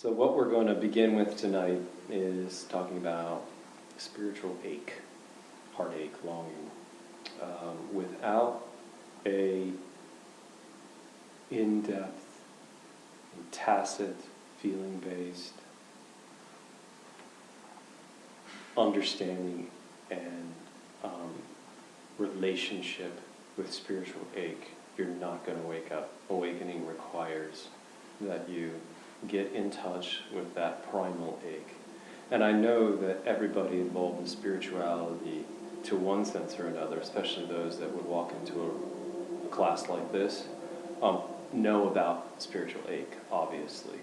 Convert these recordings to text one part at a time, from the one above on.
So what we're going to begin with tonight is talking about spiritual ache, heartache, longing, without a in-depth, tacit, feeling-based understanding and relationship with spiritual ache. You're not going to wake up. Awakening requires that you get in touch with that primal ache. And I know that everybody involved in spirituality, to one sense or another, especially those that would walk into a class like this, know about spiritual ache, obviously.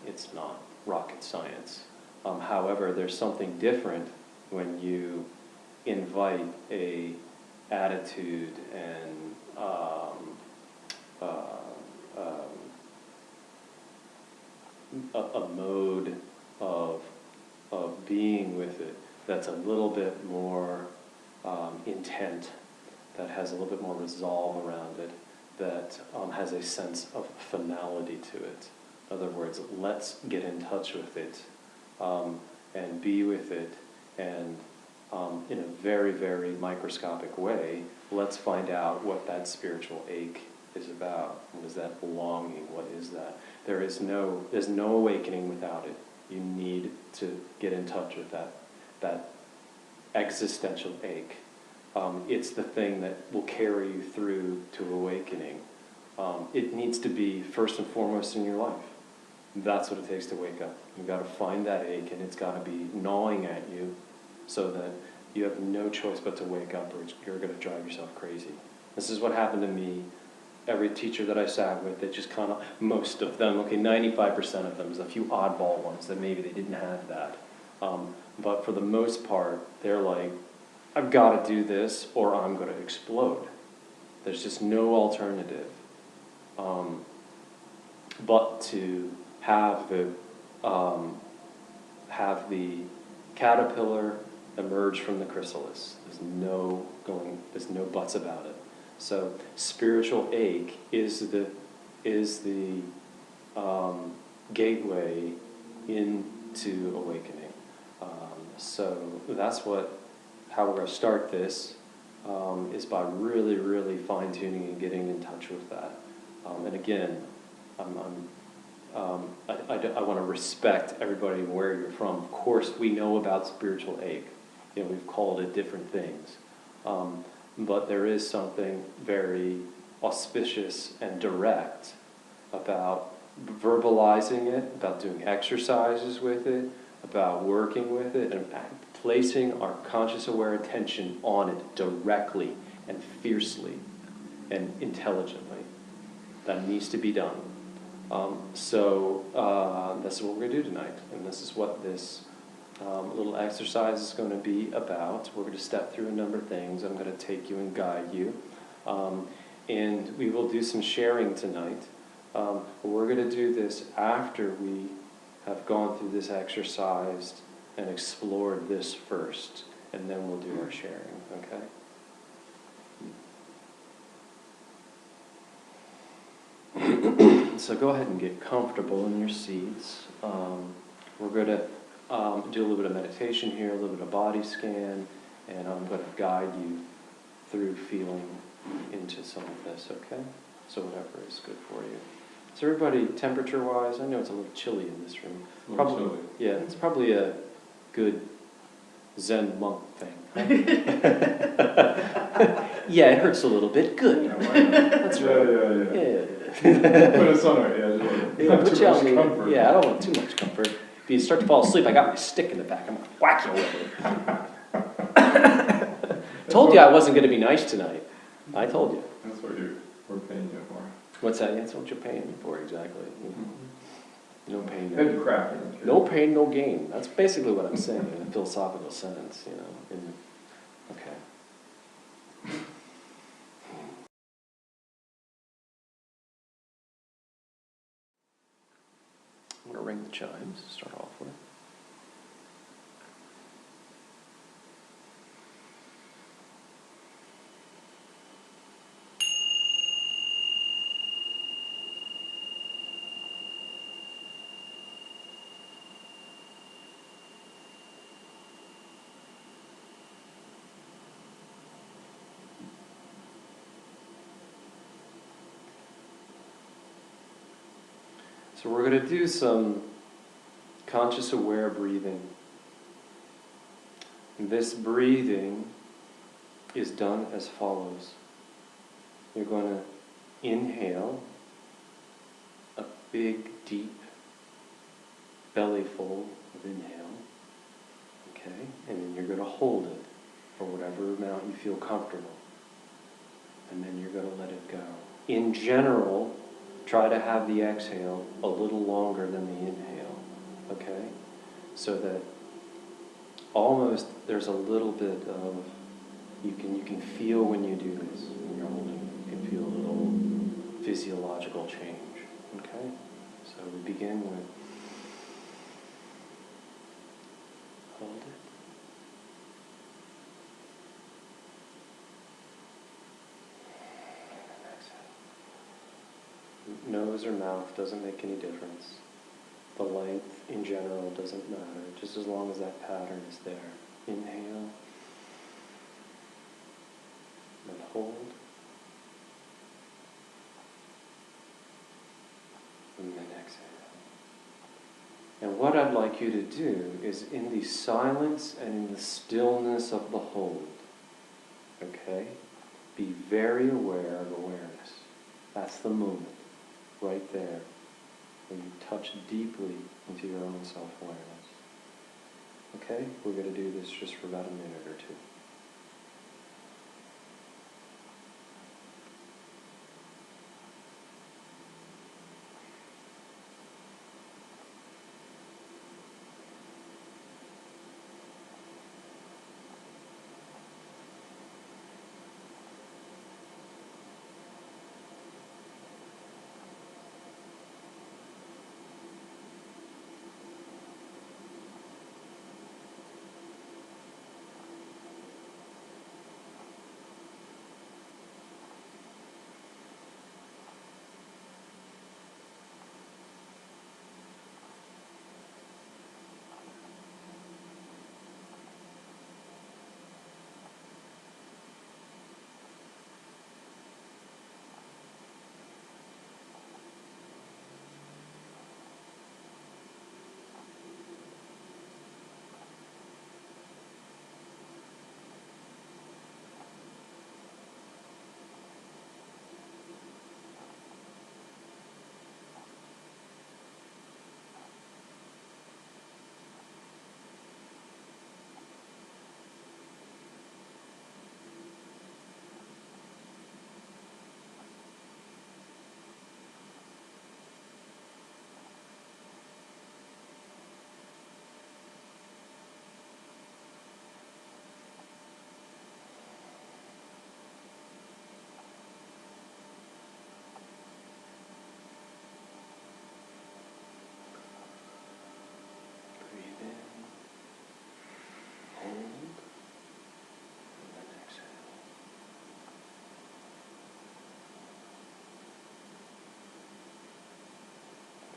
It's not rocket science. However, there's something different when you invite a attitude and a mode of being with it that's a little bit more intent, that has a little bit more resolve around it, that has a sense of finality to it. In other words, let's get in touch with it and be with it, and in a very, very microscopic way, let's find out what that spiritual ache is about. What is that longing? What is that? There's no awakening without it. You need to get in touch with that existential ache. It's the thing that will carry you through to awakening. It needs to be first and foremost in your life. That's what it takes to wake up. You've got to find that ache, and it's got to be gnawing at you so that you have no choice but to wake up, or you're going to drive yourself crazy. This is what happened to me. Every teacher that I sat with, they just kind of, most of them, okay, 95% of them, there's a few oddball ones that maybe they didn't have that. But for the most part, they're like, I've got to do this or I'm going to explode. There's just no alternative but to have the caterpillar emerge from the chrysalis. There's no buts about it. So spiritual ache is the gateway into awakening. So that's how we're going to start this, is by really, really fine-tuning and getting in touch with that. And again, I want to respect everybody and where you're from. Of course, we know about spiritual ache. We've called it different things. But there is something very auspicious and direct about verbalizing it, about doing exercises with it, about working with it, and placing our conscious aware attention on it directly and fiercely and intelligently. That needs to be done. So this is what we're going to do tonight, and this is what this little exercise is going to be about. We're going to step through a number of things. I'm going to take you and guide you. And we will do some sharing tonight. We're going to do this after we have gone through this exercise and explored this first, and then we'll do our sharing, okay? So go ahead and get comfortable in your seats. We're going to do a little bit of meditation here, a little bit of body scan, and I'm going to guide you through feeling into some of this, okay? So whatever is good for you. So everybody, temperature-wise, I know it's a little chilly in this room. Probably chilly. Yeah, it's probably a good Zen monk thing. Huh? Yeah, it hurts a little bit. Good. That's right. Yeah. Put us on it, yeah. Put you on me. Yeah, I don't want too much comfort. If you start to fall asleep, I got my stick in the back. I'm going to whack you with it. Told you I wasn't going to be nice tonight. I told you. That's what we're paying you for. What's that? That's what you're paying me for, exactly. Mm-hmm. No pain, no crap. No pain, no gain. That's basically what I'm saying in a philosophical sentence, Okay. I'm going to ring the chimes to start off with. So we're going to do some conscious aware breathing. This breathing is done as follows. You're going to inhale a big, deep bellyful of inhale, okay? And then you're going to hold it for whatever amount you feel comfortable. And then you're going to let it go. In general, try to have the exhale a little longer than the inhale, okay? So that almost there's a little bit of, you can feel when you do this, when you're holding it, you can feel a little physiological change, okay? So we begin with, hold it. Nose or mouth doesn't make any difference. The length in general doesn't matter, just as long as that pattern is there. Inhale, and hold, and then exhale. And what I'd like you to do is in the silence and in the stillness of the hold, okay, be very aware of awareness. That's the moment. Right there, where you touch deeply into your own self-awareness. Okay? We're going to do this just for about a minute or two.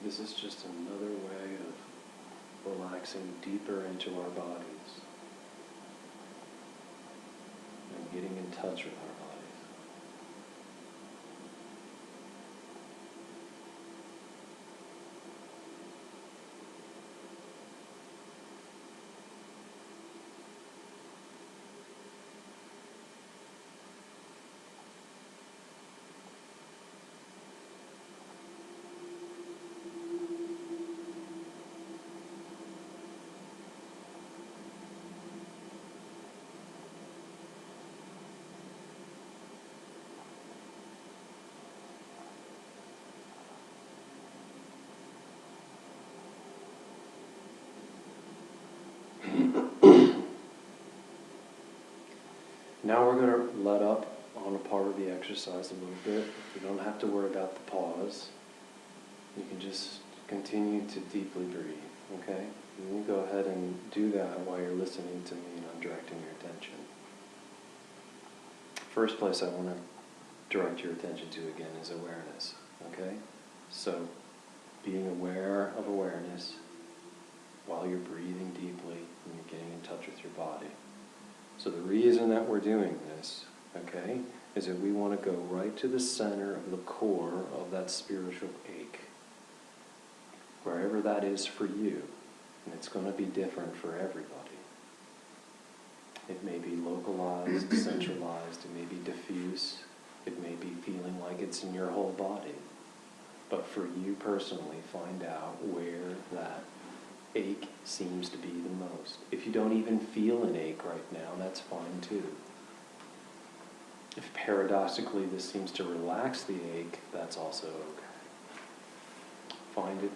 This is just another way of relaxing deeper into our bodies and getting in touch with our bodies. Now we're going to let up on a part of the exercise a little bit. You don't have to worry about the pause. You can just continue to deeply breathe, okay? And you go ahead and do that while you're listening to me and I'm directing your attention. First place I want to direct your attention to again is awareness, okay? So, being aware of awareness while you're breathing deeply and you're getting in touch with your body. So the reason that we're doing this, okay, is that we want to go right to the center of the core of that spiritual ache. whatever that is for you. And it's going to be different for everybody. It may be localized, centralized, it may be diffuse, it may be feeling like it's in your whole body. But for you personally, find out where that ache seems to be the most. If you don't even feel an ache right now, that's fine too. If paradoxically this seems to relax the ache, that's also okay. Find it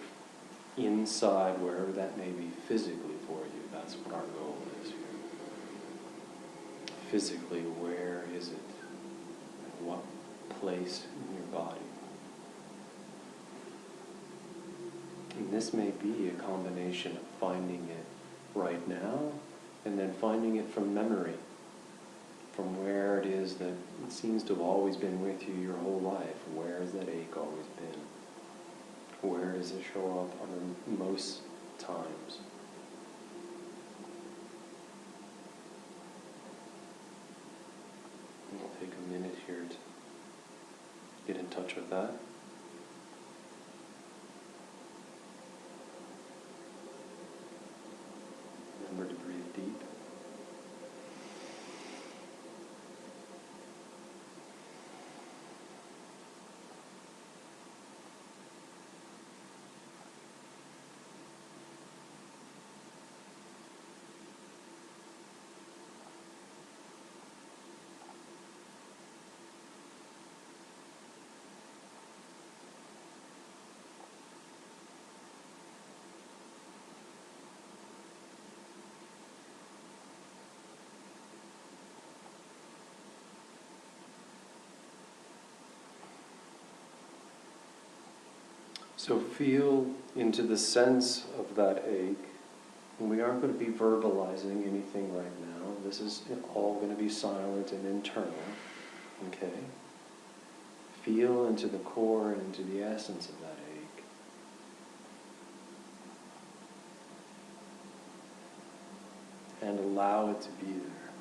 inside wherever that may be physically for you. That's what our goal is here. Physically, where is it? And what place in your body? And this may be a combination of finding it right now and then finding it from memory, from where it is that it seems to have always been with you your whole life. Where has that ache always been? Where does it show up on most times? And we'll take a minute here to get in touch with that. Remember to breathe deep. So feel into the sense of that ache. And we aren't going to be verbalizing anything right now. This is all going to be silent and internal. Okay? Feel into the core and into the essence of that ache. And allow it to be there.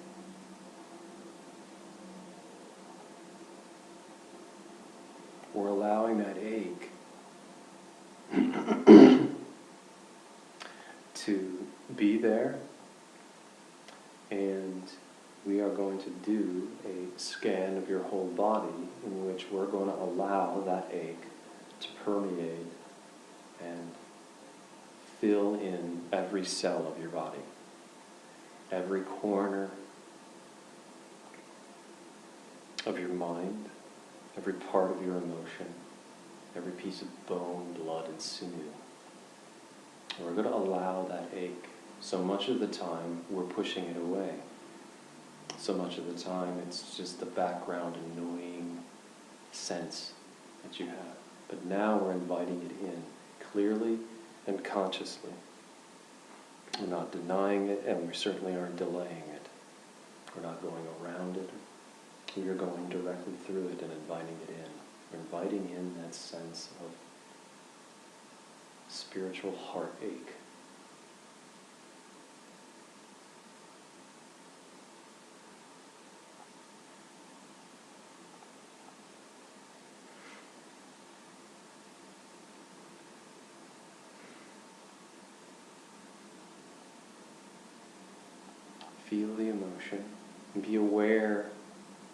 We're allowing that ache to be there, and we are going to do a scan of your whole body in which we're going to allow that ache to permeate and fill in every cell of your body, every corner of your mind, every part of your emotion, every piece of bone, blood, and sinew. We're going to allow that ache. So much of the time, we're pushing it away. So much of the time, it's just the background annoying sense that you have. But now we're inviting it in clearly and consciously. We're not denying it, and we certainly aren't delaying it. We're not going around it. We are going directly through it and inviting it in. We're inviting in that sense of spiritual heartache. Feel the emotion and be aware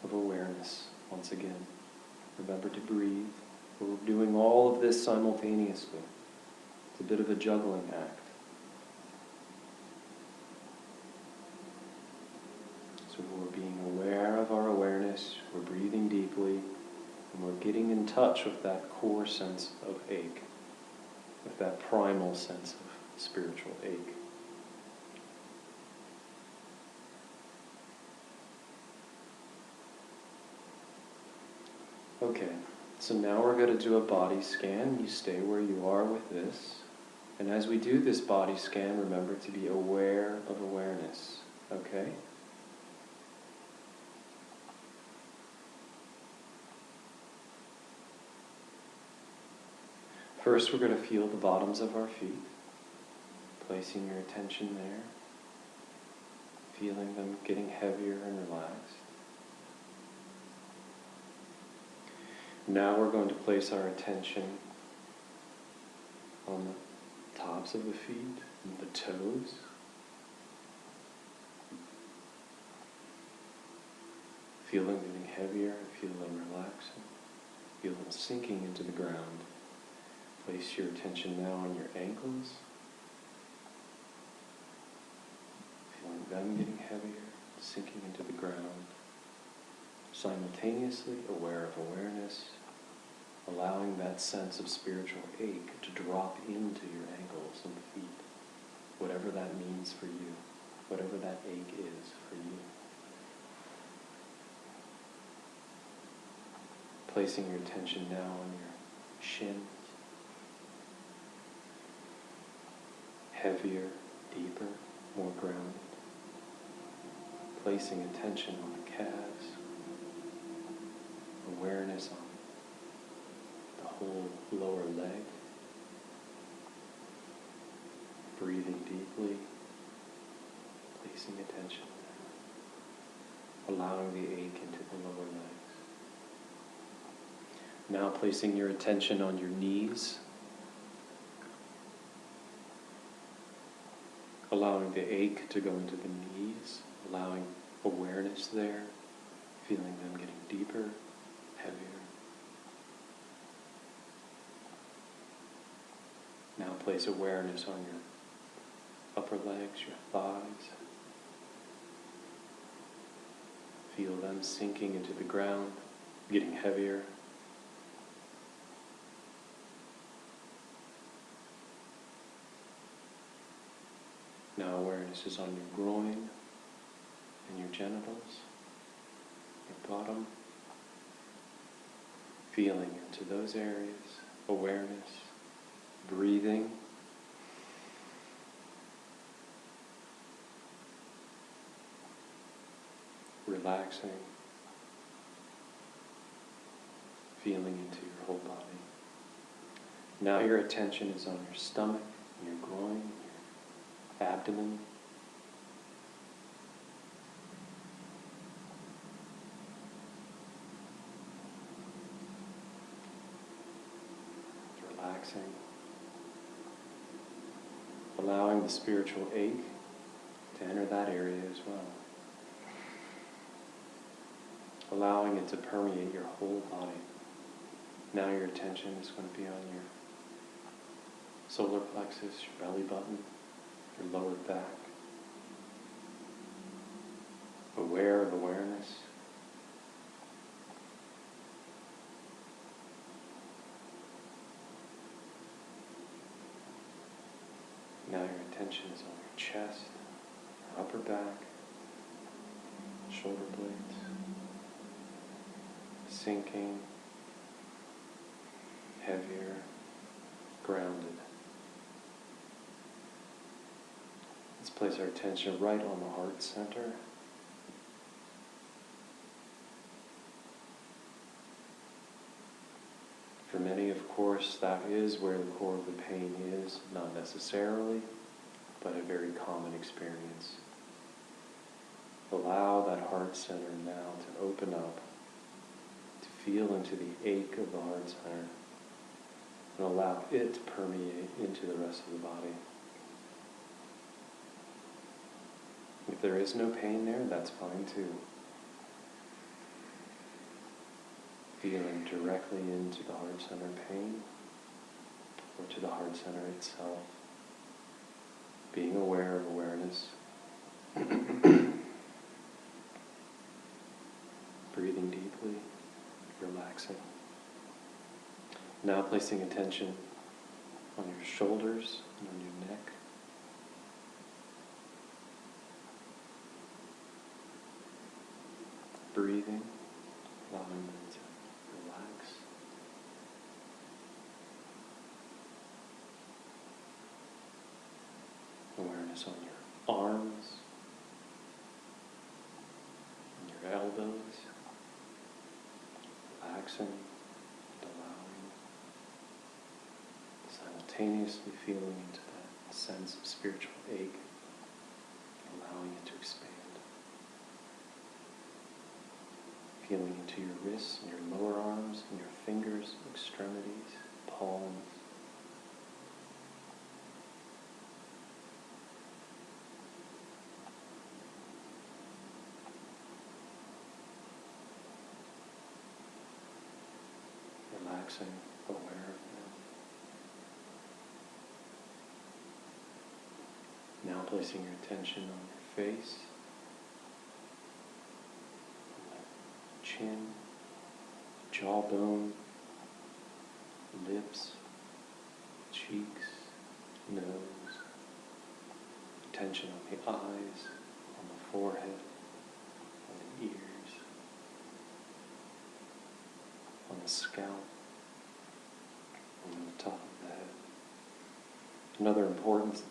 of awareness once again. Remember to breathe. We're doing all of this simultaneously. It's a bit of a juggling act. So we're being aware of our awareness, we're breathing deeply, and we're getting in touch with that core sense of ache, with that primal sense of spiritual ache. Okay, so now we're going to do a body scan. You stay where you are with this. And as we do this body scan, remember to be aware of awareness. Okay? First, we're going to feel the bottoms of our feet. Placing your attention there. Feeling them getting heavier and relaxed. Now we're going to place our attention on the tops of the feet, and the toes. Feel them getting heavier, feel them relaxing, feel them sinking into the ground. Place your attention now on your ankles, feeling them getting heavier, sinking into the ground. Simultaneously aware of awareness, allowing that sense of spiritual ache to drop into your ankles and feet, whatever that means for you, whatever that ache is for you. Placing your attention now on your shins, heavier, deeper, more grounded. Placing attention on the calves, awareness on the whole lower leg, breathing deeply, placing attention there, allowing the ache into the lower legs. Now placing your attention on your knees, allowing the ache to go into the knees, allowing awareness there, feeling them getting deeper, heavier. Now place awareness on your upper legs, your thighs. Feel them sinking into the ground, getting heavier. Now awareness is on your groin and your genitals, your bottom. Feeling into those areas, awareness, breathing. Relaxing, feeling into your whole body. Now your attention is on your stomach, your groin, your abdomen. Relaxing, allowing the spiritual ache to enter that area as well. Allowing it to permeate your whole body. Now your attention is going to be on your solar plexus, your belly button, your lower back. Aware of awareness. Now your attention is on your chest, your upper back, shoulder blades. Sinking, heavier, grounded. Let's place our attention right on the heart center. For many, of course, that is where the core of the pain is, not necessarily, but a very common experience. Allow that heart center now to open up, feel into the ache of the heart center and allow it to permeate into the rest of the body. If there is no pain there, that's fine too. Feeling directly into the heart center pain or to the heart center itself. Being aware of awareness. Breathing deeply. Relaxing. Now placing attention on your shoulders and on your neck. Breathing, allowing them to relax. Awareness on your arms, and your elbows. Relaxing, allowing, simultaneously feeling into that sense of spiritual ache, allowing it to expand. Feeling into your wrists and your lower arms and your fingers, extremities, palms. relaxing, aware of that. Now placing your attention on your face, chin, jawbone, lips, cheeks, nose, attention on the eyes, on the forehead, on the ears, on the scalp, on the top of the head. Another important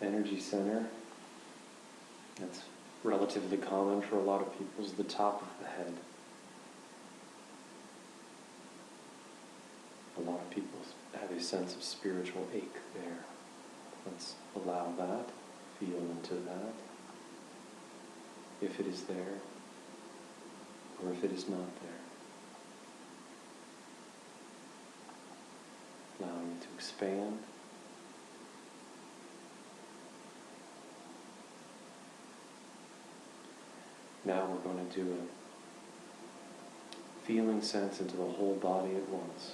energy center that's relatively common for a lot of people is the top of the head. A lot of people have a sense of spiritual ache there. Let's allow that, feel into that, if it is there, or if it is not there. Allowing it to expand. Now we're going to do a feeling sense into the whole body at once,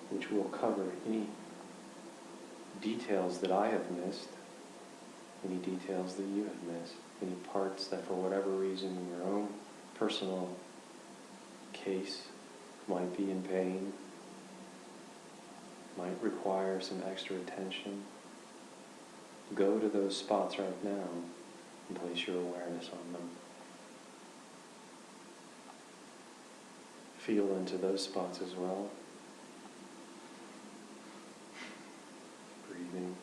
which will cover any details that I have missed, any details that you have missed, any parts that for whatever reason in your own personal case might be in pain, might require some extra attention. Go to those spots right now and place your awareness on them. Feel into those spots as well. Breathing.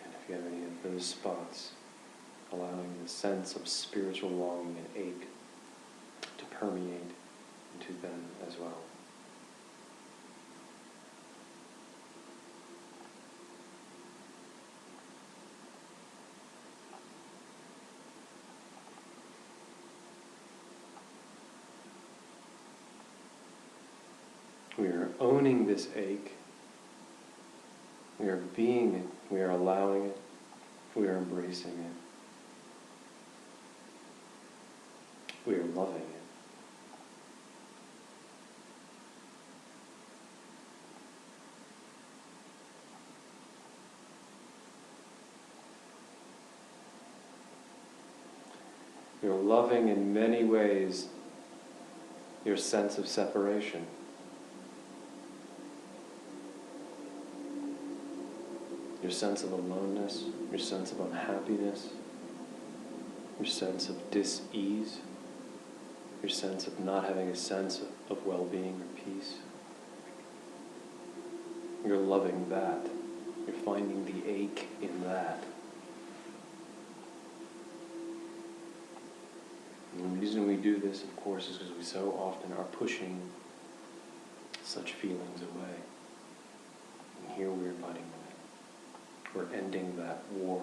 And if you have any of those spots, allowing the sense of spiritual longing and ache to permeate into them as well. We are owning this ache. We are being it. We are allowing it. We are embracing it. We are loving it. You're loving in many ways your sense of separation. Your sense of aloneness, your sense of unhappiness, your sense of dis-ease, your sense of not having a sense of well-being or peace. You're loving that. You're finding the ache in that. And the reason we do this, of course, is because we so often are pushing such feelings away. And here we're fighting them. We're ending that war.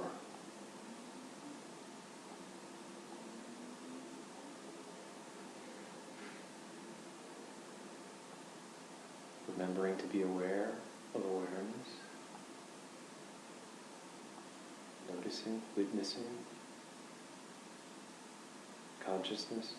Remembering to be aware of awareness. Noticing, witnessing, consciousness.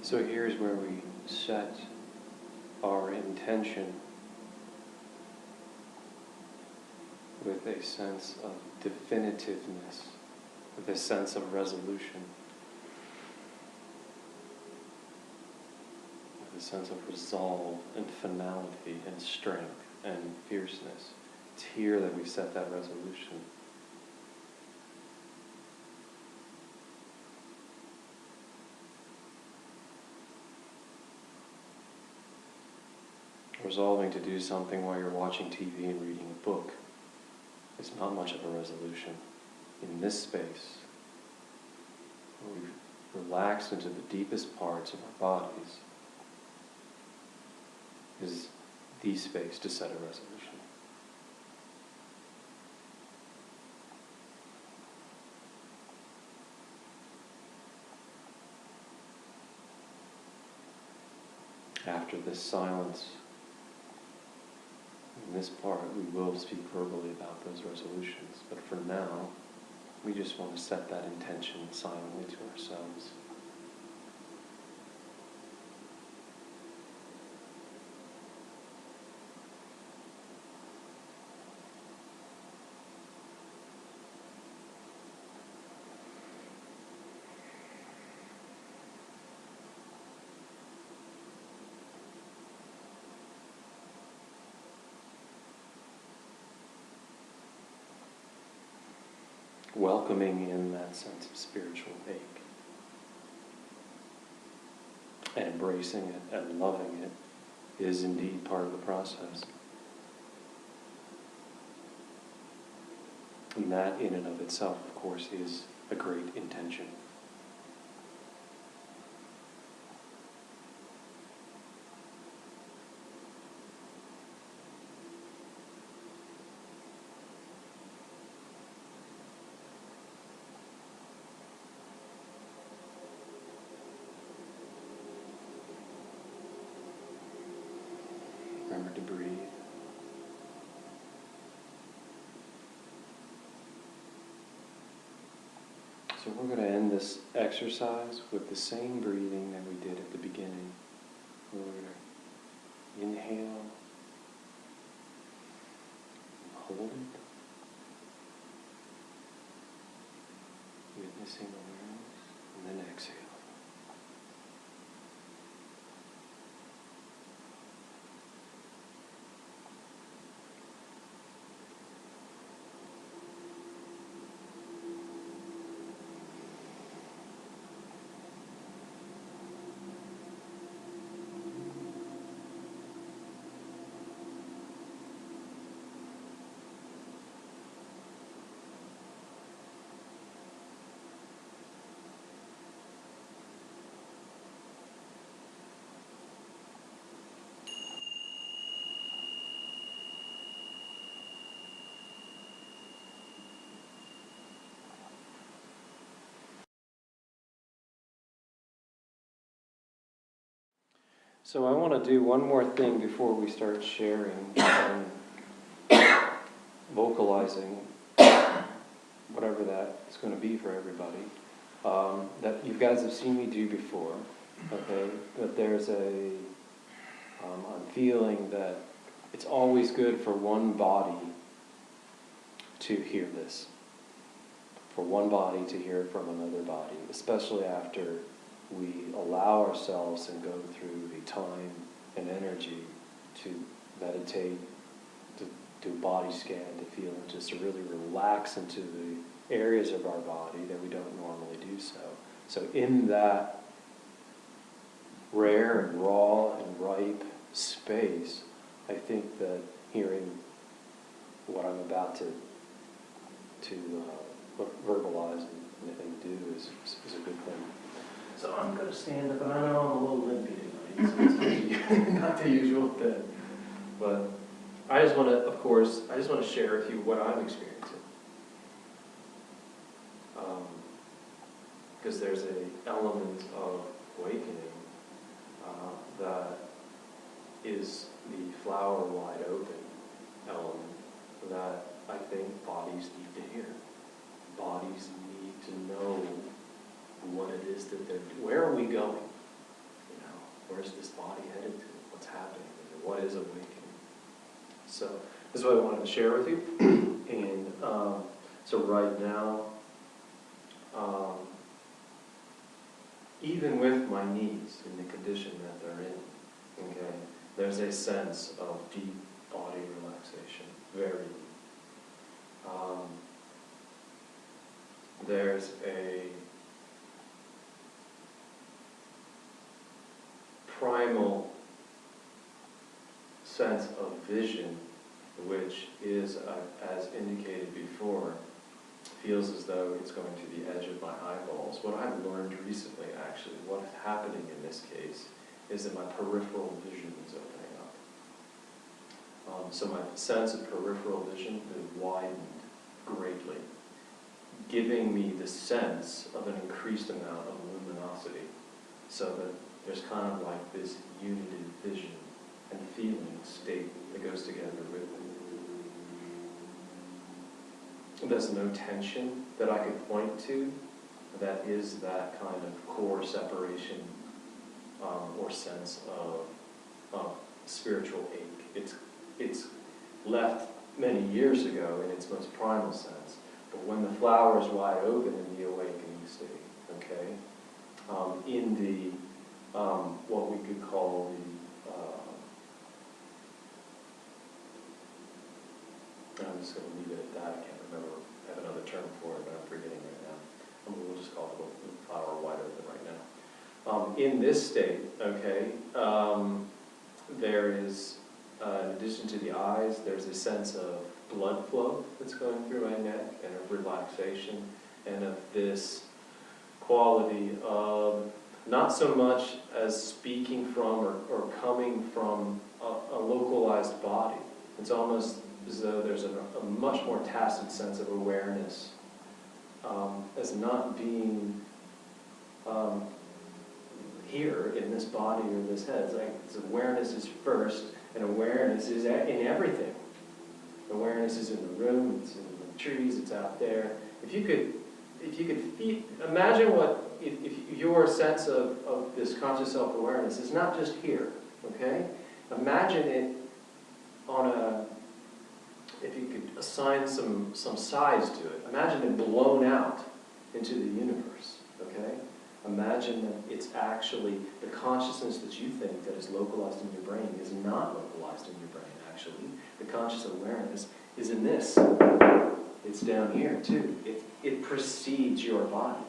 So here's where we set our intention with a sense of definitiveness, with a sense of resolution, with a sense of resolve and finality and strength and fierceness. It's here that we set that resolution. Resolving to do something while you're watching TV and reading a book is not much of a resolution. In this space, where we've relaxed into the deepest parts of our bodies, is the space to set a resolution. After this silence, in this part, we will speak verbally about those resolutions. But for now, we just want to set that intention silently to ourselves. Welcoming in that sense of spiritual ache, and embracing it and loving it is indeed part of the process. And that in and of itself, of course, is a great intention. Remember to breathe. So we're going to end this exercise with the same breathing that we did at the beginning. We're going to inhale, hold it, witnessing awareness, and then exhale. So I want to do one more thing before we start sharing and vocalizing whatever that is going to be for everybody, that you guys have seen me do before, okay? But there's I'm feeling that it's always good for one body to hear this, for one body to hear it from another body, especially after we allow ourselves and go through the time and energy to meditate, to do body scan, to feel, and just to really relax into the areas of our body that we don't normally do so. So in that rare and raw and ripe space, I think that hearing what I'm about to verbalize and do is a good thing. So I'm going to stand up, and I know I'm a little limpy tonight, so it's not the usual thing. But I just want to, of course, share with you what I'm experiencing. Because there's an element of awakening that is the flower wide open element that I think bodies need to hear. Bodies need to know what it is that they're doing. Where are we going? where's this body headed to? What's happening? What is awakening? So this is what I wanted to share with you. And so right now, even with my knees in the condition that they're in, okay, there's a sense of deep body relaxation, very deep. There's a primal sense of vision, which is, as indicated before, feels as though it's going to the edge of my eyeballs. What I've learned recently, actually, what's happening in this case, is that my peripheral vision is opening up. So my sense of peripheral vision has widened greatly, giving me the sense of an increased amount of luminosity, so that there's kind of like this united vision and feeling state that goes together with it. There's no tension that I could point to that is that kind of core separation or sense of spiritual ache. It's left many years ago in its most primal sense, but when the flower is wide open in the awakening state, okay, in the what we could call I'm just going to leave it at that. I can't remember. I have another term for it, but I'm forgetting right now. We'll just call it the flower wide open right now. In this state, okay, there is, in addition to the eyes, there's a sense of blood flow that's going through my neck, and of relaxation, and of this quality of not so much as speaking from or coming from a localized body. It's almost as though there's a much more tacit sense of awareness as not being here in this body or this head. It's like awareness is first, and awareness is in everything. Awareness is in the room, it's in the trees, it's out there. If you could imagine what, if your sense of this conscious self-awareness is not just here, okay? Imagine it on a, if you could assign some size to it, imagine it blown out into the universe, okay? Imagine that it's actually the consciousness that you think that is localized in your brain is not localized in your brain, actually. The conscious awareness is in this. It's down here, too. It precedes your body.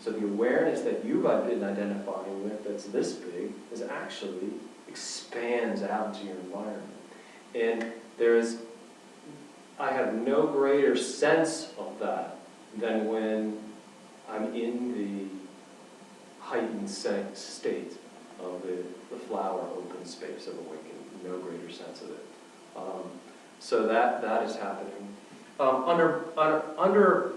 So the awareness that you've been identifying with that's this big is actually expands out into your environment. And I have no greater sense of that than when I'm in the heightened state of the flower open space of awakening. No greater sense of it. So that is happening. Under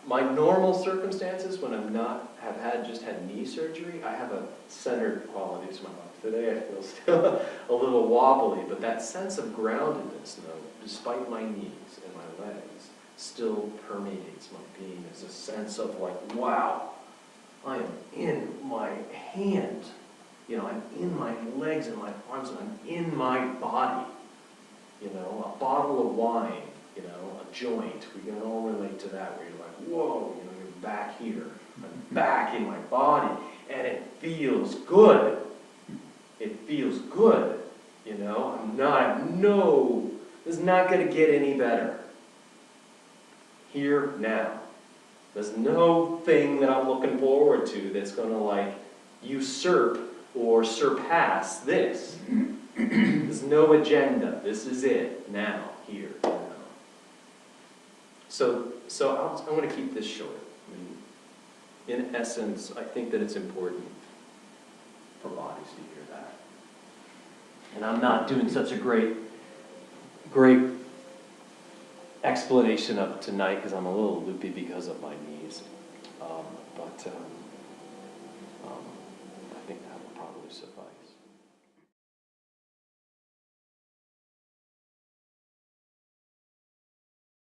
my normal circumstances, when have just had knee surgery, I have a centered quality to my body. Today I feel still a little wobbly, but that sense of groundedness, though, despite my knees and my legs, still permeates my being as a sense of like, wow, I am in my hand. You know, I'm in my legs and my arms, and I'm in my body. You know, a bottle of wine, you know, a joint. We can all relate to that, where you're like, whoa, you know, you're back here. I'm back in my body, and it feels good. It feels good, you know. It's not going to get any better. Here, now. There's no thing that I'm looking forward to that's going to, like, usurp or surpass this. There's no agenda. This is it, now, here, now. So I'm going to keep this short. I mean, in essence, I think that it's important for bodies to hear that. And I'm not doing such a great explanation of it tonight because I'm a little loopy because of my knees.